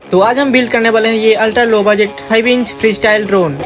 तो आज हम बिल्ड करने वाले हैं ये ultra low budget 5 inch free style drone.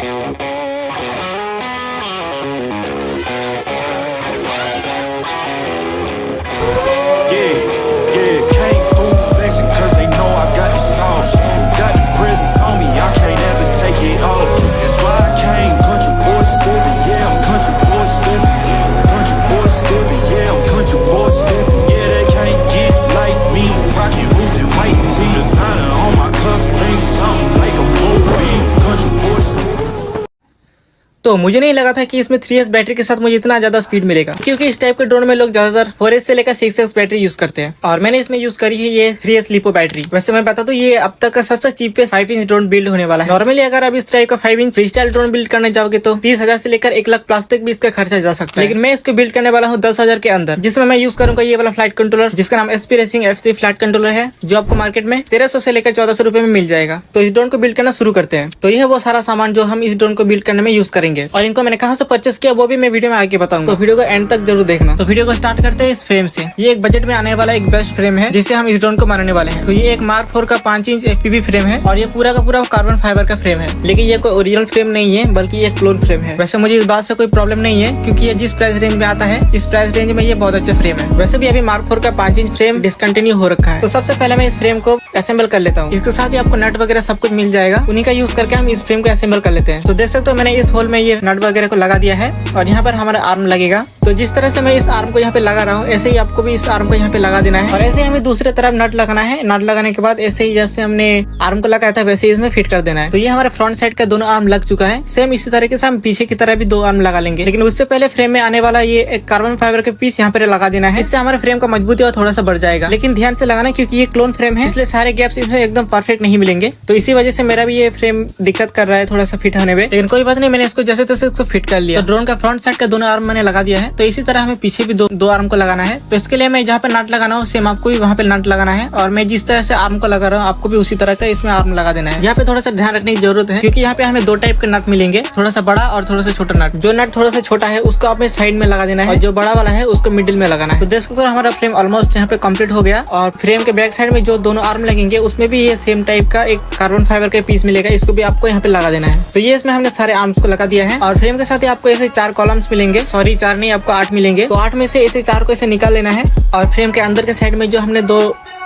तो मुझे नहीं लगा था कि इसमें 3S बैटरी के साथ मुझे इतना ज्यादा स्पीड मिलेगा, क्योंकि इस टाइप के ड्रोन में लोग ज्यादातर 4S से लेकर 6S बैटरी यूज करते हैं और मैंने इसमें यूज करी है ये 3S लिपो बैटरी। वैसे मैं बता दूं ये अब तक का सबसे चीपेस्ट 5 इंच ड्रोन बिल्ड होने वाला है। नॉर्मली अगर आप इस टाइप का 5 इंच फ्रीस्टाइल ड्रोन बिल्ड करने जाओगे तो 30,000 से लेकर 1 लाख प्लस तक भी इसका खर्चा जा सकता है, लेकिन मैं इसको बिल्ड करने वाला हूँ 10,000 के अंदर, जिसमें मैं यूज करूंगा ये वाला फ्लाइट कंट्रोलर जिसका नाम SP racing F3 flight controller है, जो आपको मार्केट में 1300 से लेकर 1400 रुपए में मिल जाएगा। तो इस ड्रोन को बिल्ड करना शुरू करते हैं। तो यह वो सारा सामान जो हम इस ड्रोन को बिल्ड करने में यूज करेंगे और इनको मैंने कहाँ से परचेस किया वो भी मैं वीडियो में आगे बताऊंगा, तो वीडियो को एंड तक जरूर देखना। तो वीडियो को स्टार्ट करते हैं इस फ्रेम से। ये एक बजट में आने वाला एक बेस्ट फ्रेम है जिसे हम इस ड्रोन को बनाने वाले हैं। तो ये एक Mark 4 का 5 इंच FPV फ्रेम है और ये पूरा का पूरा कार्बन फाइबर का फ्रेम है, लेकिन ये कोई ओरिजिनल फ्रेम नहीं है बल्कि ये क्लोन फ्रेम है। वैसे मुझे इस बात से कोई प्रॉब्लम नहीं है क्योंकि ये जिस प्राइस रेंज में आता है इस प्राइस रेंज में ये बहुत अच्छा फ्रेम है। वैसे भी अभी Mark 4 का 5 इंच फ्रेम डिसकंटिन्यू हो रखा है। तो सबसे पहले मैं इस फ्रेम को असेंबल कर लेता हूँ। इसके साथ ही आपको नट वगैरह सब कुछ मिल जाएगा, उन्हीं का यूज करके हम इस फ्रेम को असेंबल कर लेते हैं। तो देख सकते हो मैंने इस होल में ये नट वगैरह को लगा दिया है और यहाँ पर हमारा आर्म लगेगा। तो जिस तरह से मैं इस आर्म को यहाँ पे लगा रहा हूँ ऐसे ही आपको भी इस आर्म को यहाँ पे लगा देना है और ऐसे ही हमें दूसरे तरफ नट लगाना है। नट लगाने के बाद ऐसे ही जैसे हमने आर्म को लगाया था वैसे ही इसमें फिट कर देना है। तो ये हमारे फ्रंट साइड का दोनों आर्म लग चुका है। सेम इसी तरीके से हम पीछे की तरह भी 2 आर्म लगा लेंगे, लेकिन उससे पहले फ्रेम में आने वाला ये एक कार्बन फाइबर के पीस यहाँ पे लगा देना है। इससे हमारे फ्रेम का मजबूती और थोड़ा सा बढ़ जाएगा, लेकिन ध्यान से लगाना क्योंकि ये क्लोन फ्रेम है इसलिए सारे गैप्स इसमें एकदम परफेक्ट नहीं मिलेंगे। तो इसी वजह से मेरा भी ये फ्रेम दिक्कत कर रहा है थोड़ा सा फिट होने में, लेकिन कोई बात नहीं, मैंने इसको जैसे तैसे इसको फिट कर लिया। तो ड्रोन का फ्रंट साइड का दोनों आर्म मैंने लगा दिया है। तो इसी तरह हमें पीछे भी दो आर्म को लगाना है। तो इसके लिए मैं जहाँ पे नट लगाना हूँ सेम आपको भी वहाँ पे नट लगाना है और मैं जिस तरह से आर्म को लगा रहा हूँ आपको भी उसी तरह का इसमें आर्म लगा देना है। यहाँ पे थोड़ा सा ध्यान रखने की जरूरत है क्योंकि यहाँ पे हमें 2 टाइप के नट मिलेंगे, थोड़ा सा बड़ा और थोड़ा सा छोटा नट। जो नट थोड़ा सा छोटा है उसको आपने साइड में लगा देना है और जो बड़ा वाला है उसको मिडिल में लगाना है। तो देख सकते हो हमारा फ्रेम ऑलमोस्ट यहाँ पे कंप्लीट हो गया और फ्रेम के बैक साइड में जो दोनों आर्म लगेंगे उसमें भी ये सेम टाइप का एक कार्बन फाइबर का पीस मिलेगा, इसको भी आपको यहाँ पे लगा देना है। तो ये इसमें हमने सारे आर्म्स को लगा दिया है और फ्रेम के साथ ही आपको ऐसे 4 कॉलम्स मिलेंगे, सॉरी 4 नहीं आपको 8 मिलेंगे। तो 8 में से ऐसे 4 को ऐसे निकाल लेना है और फ्रेम के अंदर के साइड में जो हमने 2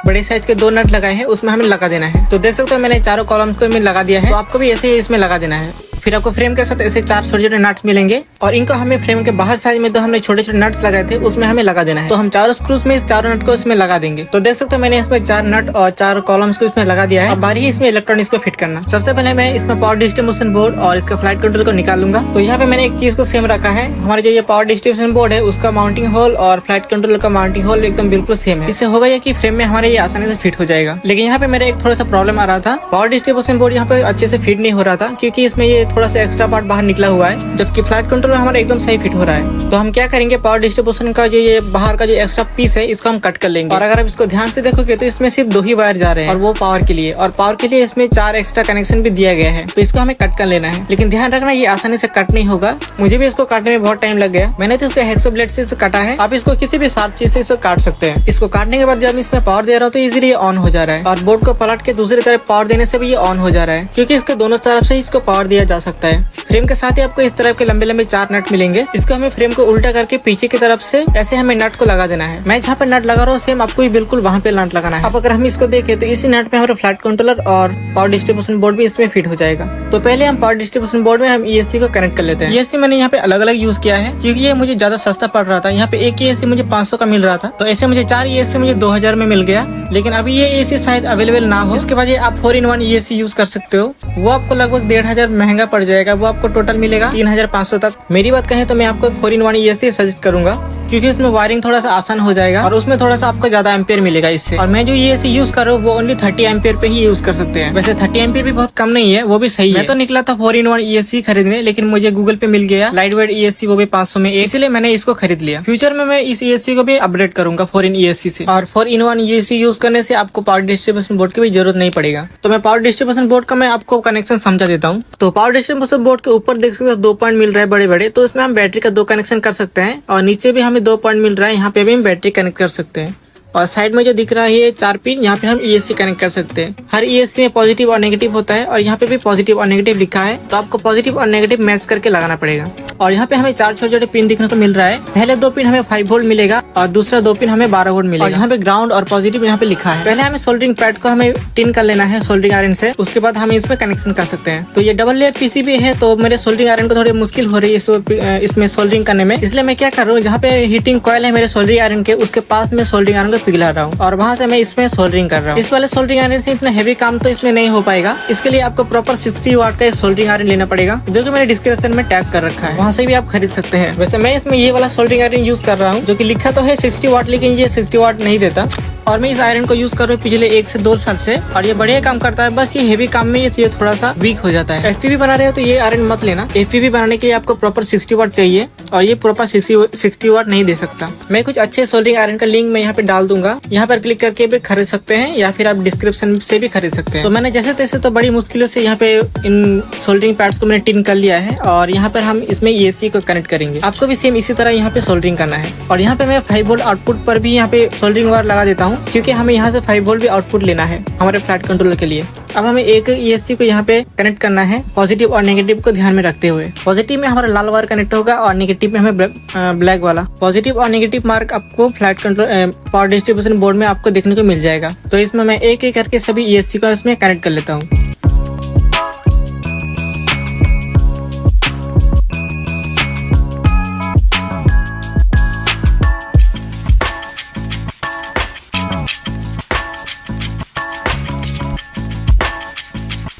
बड़े साइज के 2 नट लगाए हैं उसमें हमें लगा देना है। तो देख सकते हो मैंने चारों कॉलम्स को लगा दिया है। तो आपको भी ऐसे ही इसमें लगा देना है। फिर आपको फ्रेम के साथ ऐसे 4 छोटे-छोटे नट्स मिलेंगे और इनको हमें फ्रेम के बाहर साइड में तो हमने छोटे-छोटे नट्स लगाए थे उसमें हमें लगा देना है। तो हम चारों स्क्रूज में इस चारों नट को इसमें लगा देंगे। तो देख सकते हो मैंने इसमें 4 नट और 4 कॉलम्स को इसमें लगा दिया है। अब बारी है इसमें इलेक्ट्रॉनिक्स को फिट करना। सबसे पहले मैं इसमें पावर डिस्ट्रीब्यूशन बोर्ड और इसका फ्लाइट कंट्रोल को निकालूंगा। तो यहाँ पे मैंने एक चीज को सेम रखा है, हमारे जो ये पावर डिस्ट्रीब्यूशन बोर्ड है उसका माउंटिंग होल और फ्लाइट कंट्रोलर का माउंटिंग होल एकदम बिल्कुल सेम है। इससे होगा ये कि फ्रेम में हमारे ये आसानी से फिट हो जाएगा। लेकिन यहाँ पे मेरा एक थोड़ा सा प्रॉब्लम आ रहा था, पावर डिस्ट्रीब्यूशन बोर्ड यहाँ पे अच्छे से फिट नहीं हो रहा था क्योंकि इसमें ये थोड़ा सा एक्स्ट्रा पार्ट बाहर निकला हुआ है, जबकि फ्लाइट कंट्रोलर हमारा एकदम सही फिट हो रहा है। तो हम क्या करेंगे, पावर डिस्ट्रीब्यूशन का जो ये बाहर का जो एक्स्ट्रा पीस है इसको हम कट कर लेंगे और अगर आप इसको ध्यान से देखोगे तो इसमें सिर्फ 2 ही वायर जा रहे हैं और वो पावर के लिए, और पावर के लिए इसमें 4 एक्स्ट्रा कनेक्शन भी दिया गया है। तो इसको हमें कट कर लेना है, लेकिन ध्यान रखना ये आसानी से कट नहीं होगा। मुझे भी इसको काटने में बहुत टाइम लग गया। मैंने तो इसको हेक्सो ब्लेड से काटा है, आप इसको किसी भी शार्प चीज से इसको काट सकते हैं। इसको काटने के बाद जब इसमें पावर दे रहा हूँ तो इजीली ऑन हो जा रहा है और बोर्ड को पलट के दूसरी तरफ पावर देने से भी ये ऑन हो जा रहा है क्योंकि इसके दोनों तरफ से इसको पावर दिया जा सकता है। फ्रेम के साथ ही आपको इस तरफ के लंबे लंबे 4 नट मिलेंगे। इसको हमें फ्रेम को उल्टा करके पीछे की तरफ से ऐसे हमें नट को लगा देना है। मैं जहाँ पे नट लगा रहा हूँ सेम आपको भी बिल्कुल वहाँ पे नट लगाना है। अब अगर हम इसको देखें तो इसी नट पे हमारा फ्लाइट कंट्रोलर और पावर डिस्ट्रीब्यूशन बोर्ड भी इसमें फिट हो जाएगा। तो पहले हम पावर डिस्ट्रीब्यूशन बोर्ड में हम ESC को कनेक्ट कर लेते हैं। ESC मैंने यहाँ पे अलग अलग यूज किया है क्योंकि ये मुझे ज्यादा सस्ता पड़ रहा था। यहाँ पे एक ESC मुझे 500 का मिल रहा था, तो ऐसे मुझे 4 ESC मुझे 2000 में मिल गया। लेकिन अभी ये ESC शायद अवेलेबल ना हो, इसके वजह आप 4-in-1 ESC यूज कर सकते हो। वो आपको लगभग 1500 महंगा पड़ जाएगा, वो आपको टोटल मिलेगा 3500 तक। मेरी बात कहें तो मैं आपको 4-in-1 ESC सजेस्ट करूंगा क्योंकि उसमें वायरिंग थोड़ा सा आसान हो जाएगा और उसमें थोड़ा सा आपको ज्यादा एम्पियर मिलेगा इससे। और मैं जो ESC यूज कर रहा हूँ वो ओनली 30 एम्पियर पे ही यूज कर सकते हैं। वैसे 30 एम्पियर भी बहुत कम नहीं है, वो भी सही है। मैं तो निकला था 4-in-1 ESC खरीदने, लेकिन मुझे गूगल पे मिल गया लाइट वेट ESC, वो भी 500 में, इसलिए मैंने इसको खरीद लिया। फ्यूचर में मैं इस ESC को भी अपग्रेड करूंगा 4-in ESC से। और 4-in-1 ESC यूज करने से आपको पावर डिस्ट्रीब्यूशन बोर्ड की भी जरूरत नहीं पड़ेगा। तो मैं पावर डिस्ट्रीब्यूशन बोर्ड का मैं आपको कनेक्शन समझा देता हूँ। तो पावर डिस्ट्रीब्यूशन बोर्ड के ऊपर देख सकते हो 2 पॉइंट मिल रहा है बड़े बड़े, तो इसमें हम बैटरी का 2 कनेक्शन कर सकते हैं और नीचे भी हमें 2 पॉइंट मिल रहा है, यहाँ पे भी हम बैटरी कनेक्ट कर सकते हैं। और साइड में जो दिख रहा है ये 4 पिन, यहाँ पे हम ESC कनेक्ट कर सकते हैं। हर ESC में पॉजिटिव और नेगेटिव होता है और यहाँ पे भी पॉजिटिव और नेगेटिव लिखा है, तो आपको पॉजिटिव और नेगेटिव मैच करके लगाना पड़ेगा। और यहाँ पे हमें 4 छोटे छोटे पिन देखने को मिल रहा है। पहले 2 पिन हमें 5 वोल्ट मिलेगा और दूसरा 2 पिन हमें 12 वोल्ट मिलेगा। और यहाँ पे ग्राउंड और पॉजिटिव यहाँ पे लिखा है। पहले हमें सोल्डरिंग पैड को हमें टिन कर लेना है सोल्डरिंग आयरन से, उसके बाद हम इसमें कनेक्शन कर सकते हैं। तो ये डबल लेयर PCB है, तो मेरे सोल्डरिंग आयरन को थोड़ी मुश्किल हो रही है इसमें सोल्डरिंग करने में, इसलिए मैं क्या कर रहा हूँ, जहाँ पे हीटिंग कॉइल है मेरे सोल्डरिंग आयरन के, उसके पास में सोल्डरिंग आयरन को पिघला रहा हूँ और वहाँ से मैं इसमें सोल्डरिंग कर रहा हूँ। इस वाले सोल्डरिंग आयरन से इतना हेवी काम तो इसमें नहीं हो पाएगा। इसके लिए आपको प्रॉपर 60 वाट का सोल्डरिंग आयरन लेना पड़ेगा, जो कि मैंने डिस्क्रिप्शन में टैग कर रखा है, वहाँ से भी आप खरीद सकते हैं। वैसे मैं इसमें ये वाला सोल्डरिंग आयरन यूज कर रहा हूँ, जो कि लिखा तो है 60 वाट, लेकिन ये 60 वाट नहीं देता। और मैं इस आयरन को यूज कर रहा हूँ पिछले 1 से 2 साल से, और ये बढ़िया काम करता है। बस ये हेवी काम में ये थोड़ा सा वीक हो जाता है। FPV बना रहे हो तो ये आयरन मत लेना। FPV बनाने के लिए आपको प्रॉपर 60 वाट चाहिए और ये प्रॉपर 60 वाट नहीं दे सकता। मैं कुछ अच्छे सोल्डरिंग आयरन का लिंक मैं यहाँ पे डाल दूंगा, यहाँ पर क्लिक करके भी खरीद सकते हैं या फिर आप डिस्क्रिप्शन से भी खरीद सकते हैं। तो मैंने जैसे तैसे तो बड़ी मुश्किलों से यहाँ पे इन सोल्डरिंग पैड्स को मैंने टिन कर लिया है और यहाँ पर हम इसमें ESC को कनेक्ट करेंगे। आपको भी सेम इसी तरह यहाँ पे सोल्डरिंग करना है। और यहाँ पे मैं 5 वोल्ट आउटपुट पर भी यहाँ पे सोल्डरिंग वायर लगा देता हूँ, क्योंकि हमें यहाँ से 5 वोल्ट भी आउटपुट लेना है हमारे फ्लैट कंट्रोलर के लिए। अब हमें एक ESC को यहाँ पे कनेक्ट करना है, पॉजिटिव और नेगेटिव को ध्यान में रखते हुए। पॉजिटिव में हमारा लाल वायर कनेक्ट होगा और नेगेटिव में हमें ब्लैक वाला। पॉजिटिव और नेगेटिव मार्क आपको flat control power distribution board में आपको देखने को मिल जाएगा। तो इसमें मैं एक एक करके सभी ESC को इसमें कनेक्ट कर लेता हूँ।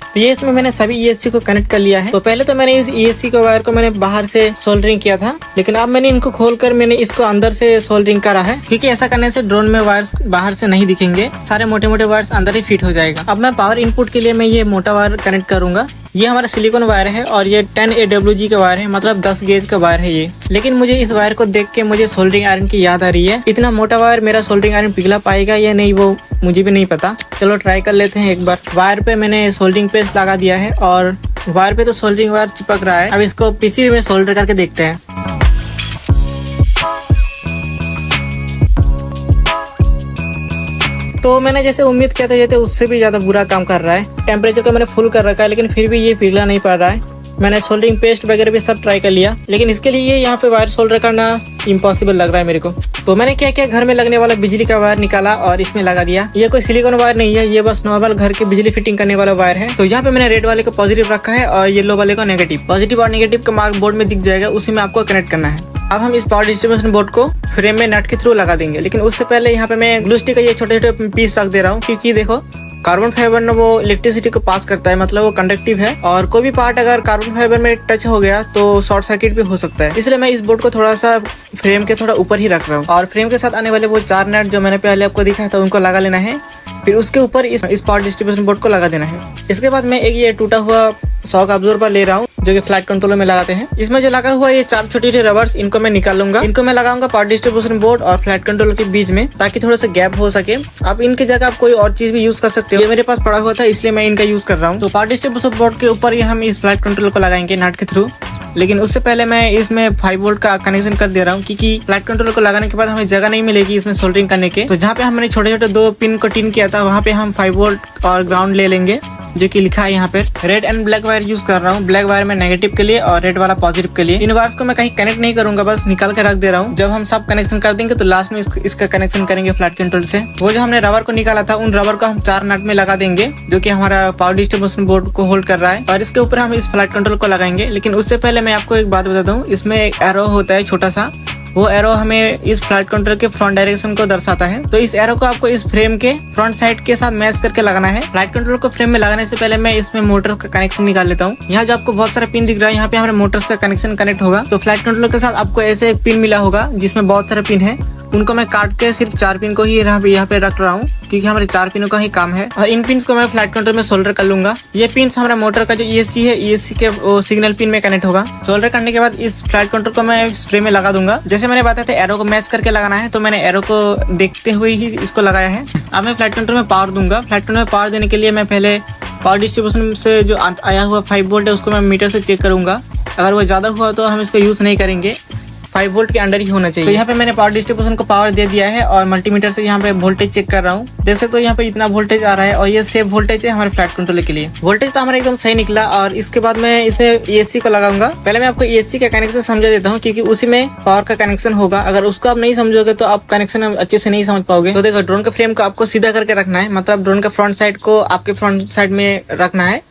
तो ये इसमें मैंने सभी ESC को कनेक्ट कर लिया है। तो पहले तो मैंने इस ESC को वायर को मैंने बाहर से सोल्डरिंग किया था, लेकिन अब मैंने इनको खोलकर मैंने इसको अंदर से सोल्डरिंग करा है, क्योंकि ऐसा करने से ड्रोन में वायर्स बाहर से नहीं दिखेंगे, सारे मोटे मोटे वायर्स अंदर ही फिट हो जाएगा। अब मैं पावर इनपुट के लिए मैं ये मोटा वायर कनेक्ट करूंगा। ये हमारा सिलिकॉन वायर है और ये 10 AWG का वायर है, मतलब 10 गेज का वायर है ये। लेकिन मुझे इस वायर को देख के मुझे सोल्डरिंग आयरन की याद आ रही है। इतना मोटा वायर मेरा सोल्डरिंग आयरन पिघला पाएगा या नहीं वो मुझे भी नहीं पता। चलो ट्राई कर लेते हैं एक बार। वायर पे मैंने सोल्डरिंग पेस्ट लगा दिया है और वायर पे तो सोल्डरिंग वायर चिपक रहा है। अब इसको PCB में सोल्डर करके देखते हैं। तो मैंने जैसे उम्मीद किया था ये उससे भी ज्यादा बुरा काम कर रहा है। टेम्परेचर को मैंने फुल कर रखा है, लेकिन फिर भी ये पिघला नहीं पड़ रहा है। मैंने सोल्डरिंग पेस्ट वगैरह भी सब ट्राई कर लिया, लेकिन इसके लिए ये यहाँ पे वायर सोल्डर करना इम्पॉसिबल लग रहा है मेरे को। तो मैंने क्या किया, घर में लगने वाला बिजली का वायर निकाला और इसमें लगा दिया। ये कोई सिलिकॉन वायर नहीं है, ये बस नॉर्मल घर के बिजली फिटिंग करने वाला वायर है। तो यहाँ पे मैंने रेड वाले को पॉजिटिव रखा है और येलो वाले को नेगेटिव। पॉजिटिव और नेगेटिव का मार्क बोर्ड में दिख जाएगा, उसी में आपको कनेक्ट करना है। अब हम इस पावर डिस्ट्रीब्यूशन बोर्ड को फ्रेम में नट के थ्रू लगा देंगे, लेकिन उससे पहले यहाँ पे मैं ग्लू स्टिक का ये छोटे छोटे पीस रख दे रहा हूँ, क्योंकि देखो कार्बन फाइबर ना वो इलेक्ट्रिसिटी को पास करता है, मतलब वो कंडक्टिव है और कोई भी पार्ट अगर कार्बन फाइबर में टच हो गया तो शॉर्ट सर्किट भी हो सकता है। इसलिए मैं इस बोर्ड को थोड़ा सा फ्रेम के थोड़ा ऊपर ही रख रहा हूँ। और फ्रेम के साथ आने वाले वो 4 नट जो मैंने पहले आपको दिखाया था उनको लगा लेना है, फिर उसके ऊपर इस पावर डिस्ट्रीब्यूशन बोर्ड को लगा देना है। इसके बाद मैं एक ये टूटा हुआ शॉक अब्जॉर्बर ले रहा हूँ, जो कि फ्लैट कंट्रोलर में लगाते हैं। इसमें जो लगा हुआ ये 4 छोटे छोटे रबर्स, इनको मैं निकाल लूंगा। इनको मैं लगाऊंगा पावर डिस्ट्रीब्यूशन बोर्ड और फ्लैट कंट्रोलर के बीच में, ताकि थोड़ा सा गैप हो सके। आप इनके जगह आप कोई और चीज भी यूज कर सकते हो, ये मेरे पास पड़ा हुआ था इसलिए मैं इनका यूज कर रहा हूँ। तो पावर डिस्ट्रीब्यूशन बोर्ड के ऊपर ही हम इस फ्लैट कंट्रोलर को लगाएंगे नट के थ्रू। लेकिन उससे पहले मैं इसमें 5 वोल्ट का कनेक्शन कर दे रहा हूँ, क्योंकि फ्लैट कंट्रोलर को लगाने के बाद हमें जगह नहीं मिलेगी इसमें सोल्डरिंग करने के। तो जहाँ पे हमने छोटे छोटे 2 पिन को टिन किया था, वहाँ पे हम 5 वोल्ट और ग्राउंड ले लेंगे, जो कि लिखा है यहाँ पे। Red and black wire use कर रहा हूँ, ब्लैक वायर में नेगेटिव के लिए और रेड वाला पॉजिटिव के लिए। इन वायर्स को मैं कहीं कनेक्ट नहीं करूंगा, बस निकाल के रख दे रहा हूँ। जब हम सब कनेक्शन कर देंगे तो लास्ट में इसका कनेक्शन करेंगे फ्लैट कंट्रोल से। वो जो हमने रबर को निकाला था, उन रबर को हम 4 नट में लगा देंगे, जो कि हमारा पावर डिस्ट्रीब्यूशन बोर्ड को होल्ड कर रहा है, और इसके ऊपर हम इस फ्लैट कंट्रोल को लगाएंगे। लेकिन उससे पहले मैं आपको एक बात बताता हूँ, इसमें एक एरो होता है छोटा सा, वो एरो हमें इस फ्लैट कंट्रोलर के फ्रंट डायरेक्शन को दर्शाता है। तो इस एरो को आपको इस फ्रेम के फ्रंट साइड के साथ मैच करके लगाना है। फ्लैट कंट्रोलर को फ्रेम में लगाने से पहले मैं इसमें मोटर्स का कनेक्शन निकाल लेता हूँ। यहाँ जो आपको बहुत सारा पिन दिख रहा है, यहाँ पे हमारे मोटर्स का कनेक्शन कनेक्ट होगा। तो फ्लैट कंट्रोलर के साथ आपको ऐसे एक पिन मिला होगा जिसमें बहुत सारे पिन है, उनको मैं काट के सिर्फ 4 पिन को ही यहाँ पे रख रहा हूँ, क्योंकि हमारे 4 पिनों का ही काम है। और इन पिन्स को मैं फ्लैट कंट्रोलर में सोल्डर कर लूंगा। ये पिन्स हमारा मोटर का जो ESC है, ESC के वो सिग्नल पिन में कनेक्ट होगा। सोल्डर करने के बाद इस फ्लैट कंट्रोल को मैं स्प्रे में लगा दूंगा। जैसे मैंने बताया था एरो को मैच करके लगाना है, तो मैंने एरो को देखते हुए ही इसको लगाया है। अब मैं फ्लैट कंट्रोल में पावर दूंगा। फ्लैट कंट्रोल में पावर देने के लिए मैं पहले पावर डिस्ट्रीब्यूशन से जो आया हुआ 5 वोल्ट है उसको मैं मीटर से चेक करूंगा। अगर वो ज्यादा हुआ तो हम इसको यूज नहीं करेंगे। 5 वोल्ट के अंडर ही होना चाहिए। तो यहाँ पे मैंने पावर डिस्ट्रीब्यूशन को पावर दे दिया है और मल्टीमीटर से यहाँ पे वोल्टेज चेक कर रहा हूँ। देख सकते हो यहाँ पे इतना वोल्टेज आ रहा है और ये सेफ वोल्टेज है हमारे फ्लैट कंट्रोलर के लिए। वोल्टेज तो हमारा एकदम सही निकला और इसके बाद मैं इसमें एसी को लगाऊंगा। पहले मैं आपको एसी का कनेक्शन समझा देता हूँ क्योंकि उसी में पावर का कनेक्शन होगा। अगर उसको आप नहीं समझोगे तो आप कनेक्शन अच्छे से नहीं समझ पाओगे। तो देखो ड्रोन के फ्रेम को आपको सीधा करके रखना है, मतलब ड्रोन का फ्रंट साइड को आपके फ्रंट साइड में रखना है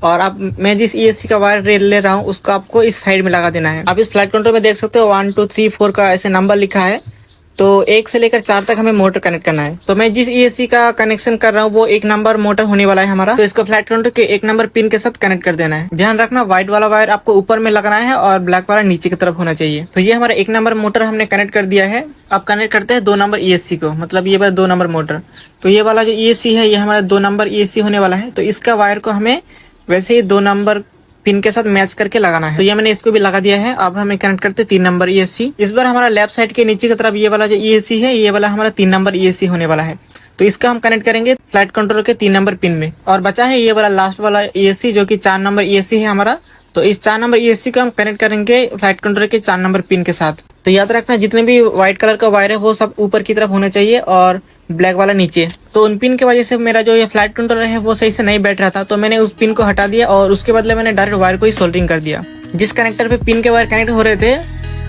और आप मैं जिस ESC का वायर रेल ले रहा हूँ उसको आपको इस साइड में लगा देना है। आप इस फ्लाइट कंट्रोल में देख सकते हो 1 2 3 4 का ऐसे नंबर लिखा है। तो 1 से लेकर 4 तक हमें मोटर कनेक्ट करना है। तो मैं जिस ESC का कनेक्शन कर रहा हूँ वो 1 नंबर मोटर होने वाला है हमारा। तो इसको फ्लाइट कंट्रोल के 1 नंबर पिन के साथ कनेक्ट कर देना है। ध्यान रखना व्हाइट वाला वायर आपको ऊपर में लगाना है और ब्लैक वाला नीचे की तरफ होना चाहिए। तो ये हमारा 1 नंबर मोटर हमने कनेक्ट कर दिया है। अब कनेक्ट करते हैं 2 नंबर ESC को, मतलब ये वाला 2 नंबर मोटर। तो ये वाला जो ESC है ये हमारा 2 नंबर ESC होने वाला है। तो इसका वायर को हमें वैसे ही 2 नंबर पिन के साथ मैच करके लगाना है। तो ये मैंने इसको भी लगा दिया है। अब हमें कनेक्ट करते हैं 3 नंबर ESC। इस बार हमारा लेफ्ट साइड के नीचे की तरफ ये वाला जो ESC है ये वाला हमारा 3 नंबर ESC होने वाला है। तो इसका हम कनेक्ट करेंगे फ्लाइट कंट्रोलर के 3 नंबर पिन में। और बचा है ये वाला लास्ट वाला ESC जो कि 4 नंबर ESC है हमारा। तो इस 4 नंबर ESC को हम कनेक्ट करेंगे फ्लाइट कंट्रोलर के 4 नंबर पिन के साथ। तो याद रखना जितने भी व्हाइट कलर का वायर है वो सब ऊपर की तरफ होना चाहिए और ब्लैक वाला नीचे। तो उन पिन की वजह से मेरा जो ये फ्लाइट कंट्रोलर है वो सही से नहीं बैठ रहा था। तो मैंने उस पिन को हटा दिया और उसके बदले मैंने डायरेक्ट वायर को ही सोल्डरिंग कर दिया। जिस कनेक्टर पे पिन के वायर कनेक्ट हो रहे थे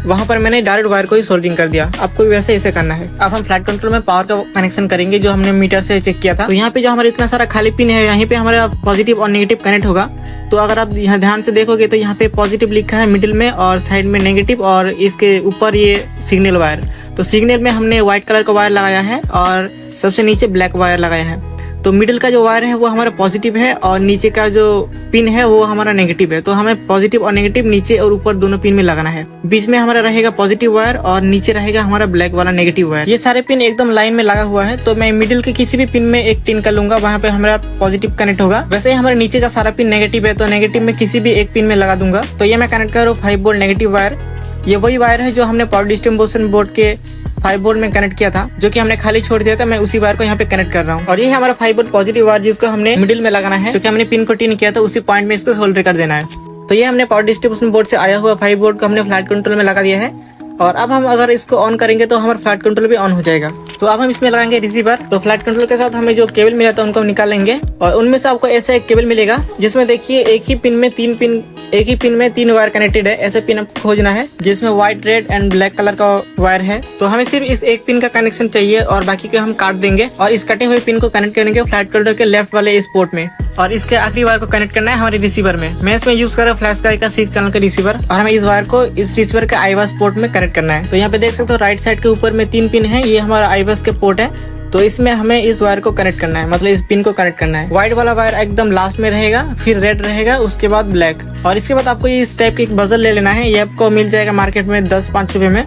वहां पर मैंने डायरेक्ट वायर को ही सोल्डरिंग कर दिया। आपको भी वैसे ऐसे करना है। अब हम फ्लाइट कंट्रोल में पावर का कनेक्शन करेंगे जो हमने मीटर से चेक किया था। तो यहाँ पे जो हमारा इतना सारा खाली पिन है यहाँ पे हमारा पॉजिटिव और नेगेटिव कनेक्ट होगा। तो अगर आप यहाँ ध्यान से देखोगे तो यहाँ पे पॉजिटिव लिखा है मिडिल में और साइड में नेगेटिव और इसके ऊपर ये सिग्नल वायर। तो सिग्नल में हमने व्हाइट कलर का वायर लगाया है और सबसे नीचे ब्लैक वायर लगाया है। तो मिडिल का जो वायर है वो हमारा पॉजिटिव है और नीचे का जो पिन है वो हमारा नेगेटिव है। तो हमें पॉजिटिव और नेगेटिव नीचे और ऊपर दोनों पिन में लगाना है। बीच में हमारा रहेगा पॉजिटिव वायर और नीचे रहेगा हमारा ब्लैक वाला नेगेटिव वायर। ये सारे पिन एकदम लाइन में लगा हुआ है। तो मैं मिडिल के किसी भी पिन में एक पिन कर लूंगा, वहाँ पे हमारा पॉजिटिव कनेक्ट होगा। वैसे ही हमारे नीचे का सारा पिन नेगेटिव है तो नेगेटिव में किसी भी एक पिन में लगा दूंगा। तो ये मैं कनेक्ट कर रहा हूँ 5 वोल्ट नेगेटिव वायर। ये वही वायर है जो हमने पावर डिस्ट्रीब्यूशन बोर्ड के 5 वोल्ट में कनेक्ट किया था, जो कि हमने खाली छोड़ दिया था। मैं उसी वायर को यहाँ पे कनेक्ट कर रहा हूँ। और ये है हमारा 5 वोल्ट पॉजिटिव वायर जिसको हमने मिडिल में लगाना है। जो कि हमने पिन को टिन किया था उसी पॉइंट में इसको सोल्डर कर देना है। तो ये हमने पावर डिस्ट्रीब्यूशन बोर्ड से आया हुआ 5 वोल्ट को हमने फ्लाइट कंट्रोल में लगा दिया है। और अब हम अगर इसको ऑन करेंगे तो हमारा फ्लाइट कंट्रोल भी ऑन हो जाएगा। तो अब हम इसमें लगाएंगे रिसीवर। तो फ्लाइट कंट्रोल के साथ हमें जो केबल मिला था उनको हम निकाल लेंगे और उनमें से आपको ऐसा एक केबल मिलेगा जिसमें देखिए एक ही पिन में 3 वायर कनेक्टेड है। ऐसे पिन आपको खोजना है जिसमें white, red and black colour का वायर है। तो हमें सिर्फ इस एक पिन का कनेक्शन चाहिए और बाकी को हम काट देंगे और इस कटे हुए पिन को कनेक्ट करेंगे फ्लाइट कंट्रोल के लेफ्ट वाले इस पोर्ट में। और इसके आखिरी वायर को कनेक्ट करना है हमारे रिसीवर में। मैं इसमें यूज कर रहा हूँ फ्लैश स्काई का 6 चैनल का रिसीवर और हमें इस वायर को इस रिसीवर के आईवास पोर्ट में कनेक्ट करना है। तो यहाँ पे देख सकते हो राइट साइड के ऊपर में 3 पिन है, ये हमारा आईवास के पोर्ट है। तो इसमें हमें इस वायर को कनेक्ट करना है, मतलब इस पिन को कनेक्ट करना है। व्हाइट वाला वायर एकदम लास्ट में रहेगा, फिर रेड रहेगा, उसके बाद ब्लैक। और इसके बाद आपको इस टाइप की एक बजर ले लेना है। ये आपको मिल जाएगा मार्केट में 10-5 रुपए में।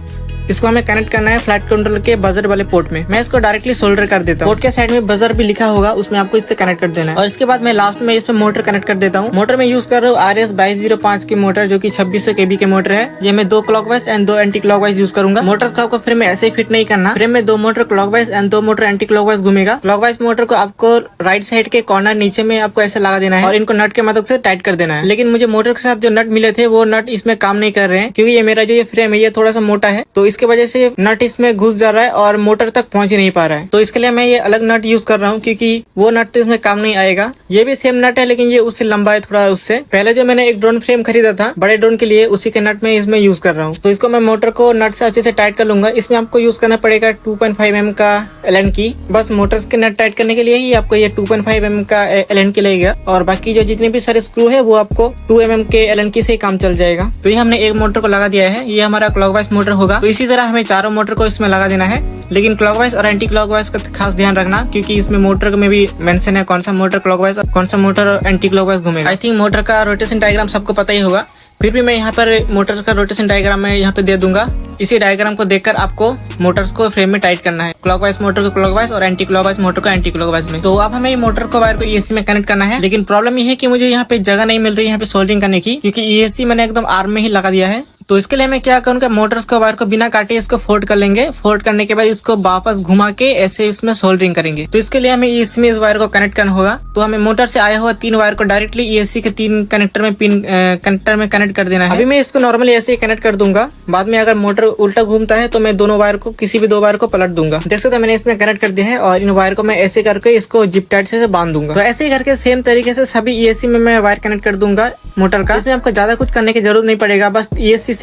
इसको हमें कनेक्ट करना है फ्लाइट कंट्रोल के बजर वाले पोर्ट में। मैं इसको डायरेक्टली सोल्डर कर देता हूँ। पोर्ट के साइड में बजर भी लिखा होगा, उसमें आपको इससे कनेक्ट कर देना है। और इसके बाद मैं लास्ट में इसमें मोटर कनेक्ट कर देता हूँ। मोटर में यूज कर रहा हूँ RS 2205 की मोटर जो कि 2600 kV के मोटर है। ये मैं 2 clockwise and 2 anti clockwise use करूंगा। मोटर्स को आपको फ्रेम में ऐसे ही फिट नहीं करना। फ्रेम में 2 motor clockwise and 2 motor anti clockwise घूमेगा। क्लॉकवाइज मोटर को आपको राइट साइड के कॉर्नर नीचे में आपको ऐसे लगा देना है और इनको नट के मदद से टाइट कर देना है। लेकिन मुझे मोटर के साथ जो नट मिले थे वो नट इसमें काम नहीं कर रहे हैं क्योंकि ये मेरा जो ये फ्रेम है ये थोड़ा सा मोटा है। तो इसके वजह से नट इसमें घुस जा रहा है और मोटर तक पहुंच ही नहीं पा रहा है। तो इसके लिए मैं ये अलग नट यूज कर रहा हूँ क्योंकि वो नट तो इसमें काम नहीं आएगा। ये भी सेम नट है लेकिन ये उससे लंबा है थोड़ा उससे। पहले जो मैंने एक ड्रोन फ्रेम खरीदा था बड़े ड्रोन के लिए, उसी के नट में इसमें यूज कर रहा हूँ। तो इसको मैं मोटर को नट से अच्छे से टाइट कर लूंगा। इसमें आपको यूज करना पड़ेगा 2.5 mm का एलन की। बस मोटर्स के नट टाइट करने के लिए ही आपको ये 2.5 mm का एलन की लगेगा और बाकी जो जितने भी सारे स्क्रू है वो आपको 2 mm के एलन की से ही काम चल जाएगा। तो ये हमने एक मोटर को लगा दिया है। ये हमारा क्लॉकवाइज मोटर होगा। तो इसी तरह हमें चारों मोटर को इसमें लगा देना है। लेकिन क्लॉकवाइज और एंटी क्लॉकवाइज का खास ध्यान रखना क्योंकि इसमें मोटर में भी मेंशन है कौन सा मोटर क्लॉकवाइज और कौन सा मोटर एंटी क्लॉकवाइज घूमेगा। आई थिंक मोटर का रोटेशन डायग्राम सबको पता ही होगा, फिर भी मैं यहाँ पर मोटर का रोटेशन डायग्राम में यहाँ पे दे दूंगा। इसी डायग्राम को देखकर आपको मोटर्स को फ्रेम में टाइट करना है। क्लॉकवाइज मोटर को क्लॉकवाइज और एंटी क्लॉकवाइज मोटर को एंटी क्लॉकवाइज में। तो अब हमें ये मोटर को वायर को ESC में कनेक्ट करना है। लेकिन प्रॉब्लम ये है कि मुझे यहाँ पे जगह नहीं मिल रही है यहाँ पे सोल्डरिंग करने की, क्योंकि ESC मैंने एकदम आर्म में ही लगा दिया है। तो इसके लिए मैं क्या करूँगा, मोटर्स को वायर को बिना काटे इसको फोल्ड कर लेंगे। फोल्ड करने के बाद इसको वापस घुमा के ऐसे इसमें सोल्डरिंग करेंगे। तो इसके लिए हमें इसमें इस वायर को कनेक्ट करना होगा। तो हमें मोटर से आया हुआ 3 वायर को डायरेक्टली ESC के 3 कनेक्टर में कनेक्ट कर देना है। अभी मैं इसको नॉर्मली ऐसे ही कनेक्ट कर दूंगा। बाद में अगर मोटर उल्टा घूमता है तो मैं दोनों वायर को, किसी भी 2 वायर को पलट दूंगा। देख सकते हो मैंने इसमें कनेक्ट कर दिया है और इन वायर को मैं ऐसे करके इसको जिप टाइट से बांध दूंगा। तो ऐसे ही करके सेम तरीके से सभी ESC में मैं वायर कनेक्ट कर दूंगा मोटर का। इसमें आपको ज्यादा कुछ करने की जरूरत नहीं पड़ेगा। बस ESC से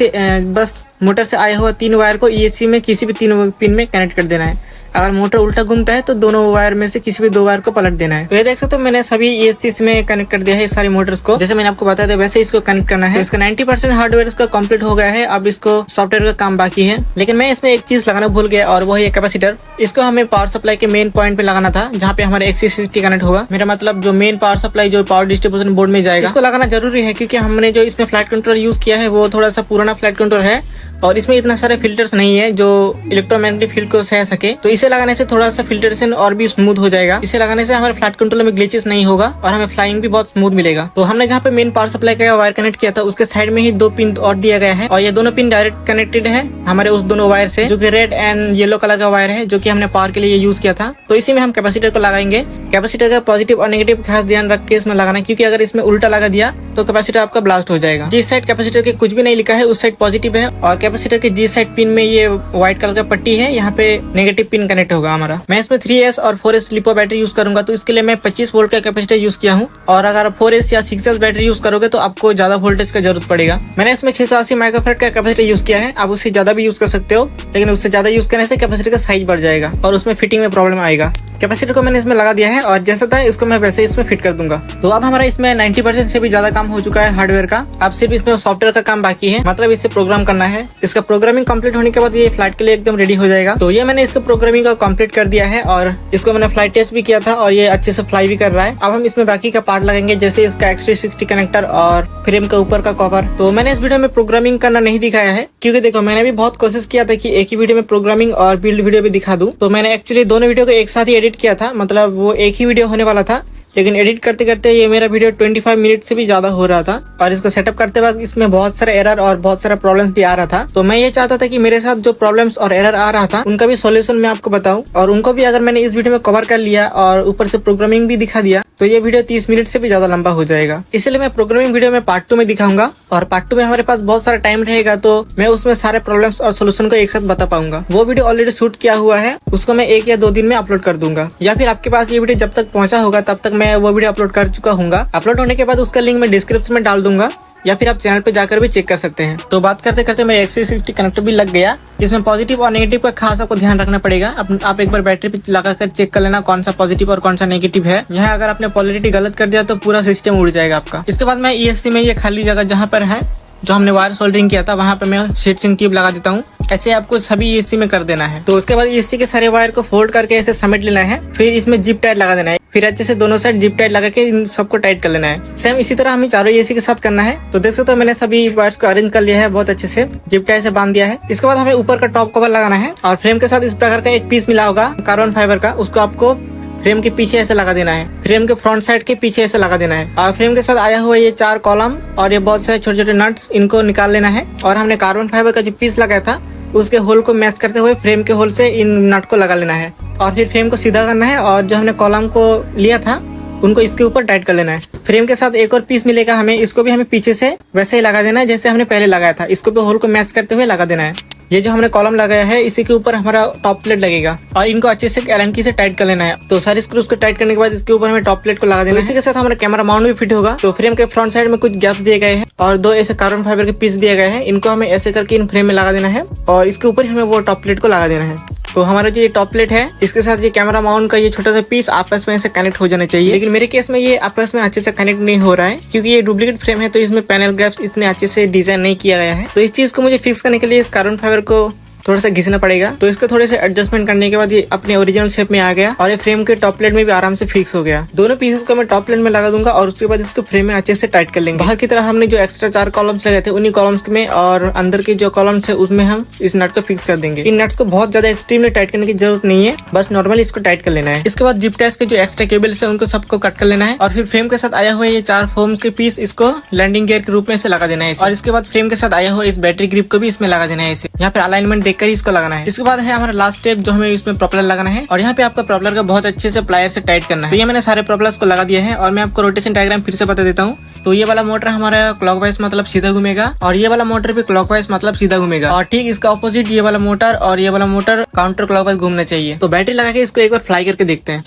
बस मोटर से आया हुआ 3 वायर को ESC में किसी भी 3 पिन में कनेक्ट कर देना है। अगर मोटर उल्टा घूमता है तो दोनों वायर में से किसी भी 2 वायर को पलट देना है। तो ये देख सकते हो मैंने सभी ESC में कनेक्ट कर दिया है सारी मोटर्स को। जैसे मैंने आपको बताया था वैसे इसको कनेक्ट करना है। तो इसका 90% हार्डवेयर इसका कंप्लीट हो गया है। अब इसको सॉफ्टवेयर का काम बाकी है। लेकिन मैं इसमें एक चीज लगाना भूल गया और वो है कैपेसिटर। इसको हमें पावर सप्लाई के मेन पॉइंट पे लगाना था, जहाँ पे हमारे XC60 कनेक्ट होगा। मेरा मतलब जो मेन पावर सप्लाई जो पावर डिस्ट्रीब्यूशन बोर्ड में जाएगा, इसको लगाना जरूरी है। क्योंकि हमने जो इसमें फ्लाइट कंट्रोल यूज किया है वो थोड़ा सा पुराना फ्लाइट कंट्रोल है और इसमें इतना सारे फिल्टर्स नहीं है जो इलेक्ट्रोमैग्नेटिक फील्ड को सह सके। तो इसे लगाने से थोड़ा सा फिल्ट्रेशन और भी स्मूथ हो जाएगा। इसे लगाने से हमारे फ्लाइट कंट्रोल में ग्लिचेस नहीं होगा और हमें फ्लाइंग भी बहुत स्मूथ मिलेगा। तो हमने जहाँ पे मेन पावर सप्लाई का वायर कनेक्ट किया था उसके साइड में ही 2 पिन और दिया गया है और ये दोनों पिन डायरेक्ट कनेक्टेड है हमारे उस दोनों वायर से, जो कि रेड एंड येलो कलर का वायर है, जो कि हमने पावर के लिए यूज किया था। तो इसी में हम कैपेसिटर को लगाएंगे। कैपेसिटर का पॉजिटिव और नेगेटिव खास ध्यान रख के इसमें लगाना, क्योंकि अगर इसमें उल्टा लगा दिया तो कैपेसिटर आपका ब्लास्ट हो जाएगा। जिस साइड कैपेसिटर के कुछ भी नहीं लिखा है उस साइड पॉजिटिव है और कैपेसिटर के जिस साइड पिन में ये व्हाइट कलर का पट्टी है यहाँ पे नेगेटिव पिन कनेक्ट होगा हमारा। मैं इसमें 3S और 4S लिपो बैटरी यूज करूंगा। तो इसके लिए मैं 25 वोल्ट का कैपेसिटर यूज किया हूँ और अगर 4S या 6S बैटरी यूज करोगे तो आपको ज्यादा वोल्टेज का जरूरत पड़ेगा। मैंने इसमें 680 माइक्रोफैराड का कैपेसिटर यूज किया है। आप उससे ज्यादा भी यूज कर सकते हो, लेकिन उससे ज्यादा यूज करने से कैपेसिटर का साइज बढ़ जाएगा और उसमें फिटिंग में प्रॉब्लम आएगा। कैपेसिटर को मैंने इसमें लगा दिया है और जैसा था इसको मैं वैसे इसमें फिट कर दूंगा। तो अब हमारा इसमें 90% से भी ज्यादा काम हो चुका है हार्डवेयर का। अब सिर्फ इसमें सॉफ्टवेयर का काम बाकी है, मतलब इसे प्रोग्राम करना है। इसका प्रोग्रामिंग कंप्लीट होने के बाद ये फ्लाइट के लिए एकदम रेडी हो जाएगा। तो ये मैंने इसका प्रोग्रामिंग का कंप्लीट कर दिया है और इसको मैंने फ्लाइट टेस्ट भी किया था और ये अच्छे से फ्लाई भी कर रहा है। अब हम इसमें बाकी का पार्ट लगाएंगे, जैसे इसका XT60 कनेक्टर और फ्रेम के ऊपर का कवर। तो मैंने इस वीडियो में प्रोग्रामिंग करना नहीं दिखाया है, क्योंकि देखो मैंने भी बहुत कोशिश किया था कि एक ही वीडियो में प्रोग्रामिंग और बिल्ड वीडियो भी दिखा दूं। तो मैंने एक्चुअली दोनों वीडियो को एक साथ ही एडिट किया था, मतलब वो एक ही वीडियो होने वाला था। लेकिन एडिट करते करते ये मेरा वीडियो 25 मिनट से भी ज्यादा हो रहा था और इसको सेटअप करते वक्त इसमें बहुत सारे एरर और बहुत सारा प्रॉब्लम्स भी आ रहा था। तो मैं ये चाहता था कि मेरे साथ जो प्रॉब्लम्स और एरर आ रहा था उनका भी सॉल्यूशन मैं आपको बताऊं, और उनको भी अगर मैंने इस वीडियो में कवर कर लिया और ऊपर से प्रोग्रामिंग भी दिखा दिया तो ये वीडियो 30 मिनट से भी ज्यादा लंबा हो जाएगा। इसलिए मैं प्रोग्रामिंग वीडियो में पार्ट 2 में दिखाऊंगा और पार्ट 2 में हमारे पास बहुत सारा टाइम रहेगा, तो मैं उसमें सारे प्रॉब्लम्स और सोल्यूशन को एक साथ बता पाऊंगा। वो वीडियो ऑलरेडी शूट किया हुआ है, उसको मैं 1 या 2 दिन में अपलोड कर दूंगा, या फिर आपके पास ये वीडियो जब तक पहुंचा होगा तब तक मैं वो वीडियो अपलोड कर चुका हूँ। अपलोड होने के बाद उसका लिंक मैं डिस्क्रिप्शन में डाल दूंगा, या फिर आप चैनल पे जाकर भी चेक कर सकते हैं। तो बात करते करते मेरे XC60 कनेक्टर भी लग गया। इसमें पॉजिटिव और नेगेटिव का खास आपको ध्यान रखना पड़ेगा। आप एक बार बैटरी पे लगाकर चेक कर लेना कौन सा पॉजिटिव और कौन सा नेगेटिव है। यहाँ अगर आपने पोलैरिटी गलत कर दिया तो पूरा सिस्टम उड़ जाएगा आपका। इसके बाद मैं ESC में ये खाली जगह जहाँ पर है जो हमने वायर सोल्डरिंग किया था वहाँ पे मैं हीटसिंक ट्यूब लगा देता हूँ। ऐसे आपको सभी ESC में कर देना है। तो उसके बाद ESC के सारे वायर को फोल्ड करके ऐसे समेट लेना है, फिर इसमें जिप टाइट लगा देना है, फिर अच्छे से दोनों साइड जिप टाइट लगा के इन सबको टाइट कर लेना है। सेम इसी तरह हमें चारों ESC के साथ करना है। तो देख सकते हो मैंने सभी वायर्स को अरेंज कर लिया है, बहुत अच्छे से जिप टाइट से बांध दिया है। इसके बाद हमें ऊपर का टॉप कवर लगाना है और फ्रेम के साथ इस प्रकार का एक पीस मिला होगा कार्बन फाइबर का, उसको आपको फ्रेम के पीछे ऐसे लगा देना है, फ्रेम के फ्रंट साइड के पीछे ऐसे लगा देना है। और फ्रेम के साथ आया हुआ ये 4 कॉलम और ये बहुत सारे छोटे छोटे नट्स, इनको निकाल लेना है। और हमने कार्बन फाइबर का जो पीस लगाया था उसके होल को मैच करते हुए फ्रेम के होल से इन नट को लगा लेना है और फिर फ्रेम को सीधा करना है और जो हमने कॉलम को लिया था उनको इसके ऊपर टाइट कर लेना है। फ्रेम के साथ एक और पीस मिलेगा हमें, इसको भी हमें पीछे से वैसे ही लगा देना है जैसे हमने पहले लगाया था। इसको भी होल को मैच करते हुए लगा देना है। ये जो हमने कॉलम लगाया है इसी के ऊपर हमारा टॉप प्लेट लगेगा और इनको अच्छे से एलन की से टाइट कर लेना है। तो सारे स्क्रूज को टाइट करने के बाद इसके ऊपर हमें टॉप प्लेट को लगा देना है। इसी के साथ हमारा कैमरा माउंट भी फिट होगा। तो फ्रेम के फ्रंट साइड में कुछ गैप दिए गए हैं और 2 ऐसे कार्बन फाइबर के पीस दिए गए हैं, इनको हमें ऐसे करके इन फ्रेम में लगा देना है और इसके ऊपर हमें वो टॉप प्लेट को लगा देना है। तो हमारा जो ये टॉप प्लेट है इसके साथ ये कैमरा माउंट का ये छोटा सा पीस आपस में ऐसे कनेक्ट हो जाना चाहिए। लेकिन मेरे केस में ये आपस में अच्छे से कनेक्ट नहीं हो रहा है क्योंकि ये डुप्लीकेट फ्रेम है, तो इसमें पैनल गैप्स इतने अच्छे से डिजाइन नहीं किया गया है। तो इस चीज को मुझे फिक्स करने के लिए इस कार्बन फाइबर को थोड़ा सा घिसना पड़ेगा। तो इसको थोड़े से एडजस्टमेंट करने के बाद ये अपने ओरिजिनल शेप में आ गया और ये फ्रेम के टॉप प्लेट में भी आराम से फिक्स हो गया। दोनों पीसेस को मैं टॉप प्लेट में लगा दूंगा और उसके बाद इसको फ्रेम में अच्छे से टाइट कर लेंगे। बाहर की तरह हमने जो एक्स्ट्रा 4 कॉलम्स लगाए थे उन्हीं कॉलम्स में और अंदर के जो कॉलम्स है उसमें हम इस नट को फिक्स कर देंगे। इन नट्स को बहुत ज्यादा एक्सट्रीमली टाइट करने की जरूरत नहीं है, बस नॉर्मली इसको टाइट कर लेना है। इसके बाद जिप टाइस के जो एक्स्ट्रा केबल्स है उनको सबको कट कर लेना है और फिर फ्रेम के साथ आया हुआ ये 4 फोम के पीस इसको लैंडिंग गियर के रूप में इसे लगा देना है और इसके बाद फ्रेम के साथ आया हुआ इस बैटरी ग्रिप को भी इसमें लगा देना है। इसे यहाँ पे अलाइनमेंट देखकर ही इसको लगाना है। इसके बाद है हमारा लास्ट स्टेप जो हमें इसमें प्रोपेलर लगाना है और यहाँ पे आपका प्रोपेलर का बहुत अच्छे से प्लायर से टाइट करना है। तो ये मैंने सारे प्रोपेलर्स को लगा दिया है और मैं आपको रोटेशन डायग्राम फिर से बता देता हूँ। तो ये वाला मोटर हमारा क्लॉकवाइज मतलब सीधा घूमेगा और ये वाला मोटर भी क्लॉकवाइज मतलब सीधा घूमेगा और ठीक इसका ऑपोजिट ये वाला मोटर और ये वाला मोटर काउंटर क्लॉकवाइज घूमना चाहिए। तो बैटरी लगा के इसको एक बार फ्लाई करके देखते हैं।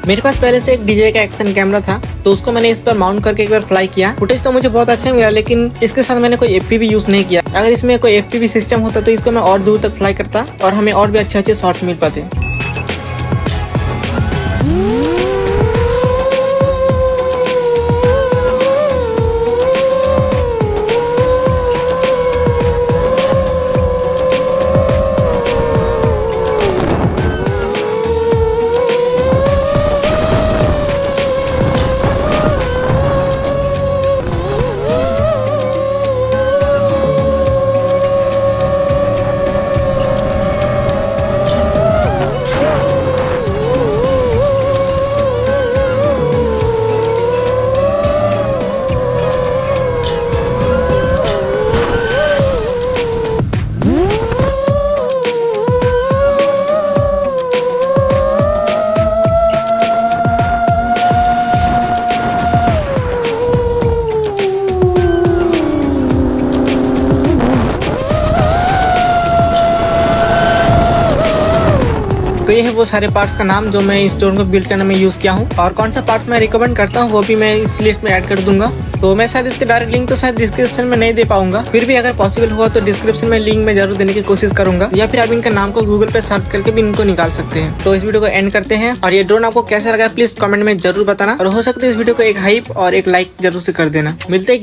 मेरे पास पहले से एक डीजे का एक्शन कैमरा था तो उसको मैंने इस पर माउंट करके एक बार फ्लाई किया। फुटेज तो मुझे बहुत अच्छा मिला लेकिन इसके साथ मैंने कोई एफपीवी यूज नहीं किया। अगर इसमें कोई एफपीवी सिस्टम होता तो इसको मैं और दूर तक फ्लाई करता और हमें और भी अच्छे शॉट्स मिल पाते। तो ये है वो सारे पार्ट्स का नाम जो मैं इस ड्रोन को बिल्ड करने में यूज किया हूँ और कौन सा पार्ट्स मैं रिकमेंड करता हूँ वो भी मैं इस लिस्ट में ऐड कर दूंगा। तो मैं शायद इसके डायरेक्ट लिंक तो शायद डिस्क्रिप्शन में नहीं दे पाऊंगा, फिर भी अगर पॉसिबल हुआ तो डिस्क्रिप्शन में लिंक में जरूर देने की कोशिश करूंगा या फिर आप इनका नाम को गूगल पे सर्च करके भी इनको निकाल सकते हैं। तो इस वीडियो को एंड करते हैं और ये ड्रोन आपको कैसा लगा प्लीज कमेंट में जरूर बताना और हो सकता है इस वीडियो को एक हाइप और एक लाइक जरूर से कर देना। मिलते हैं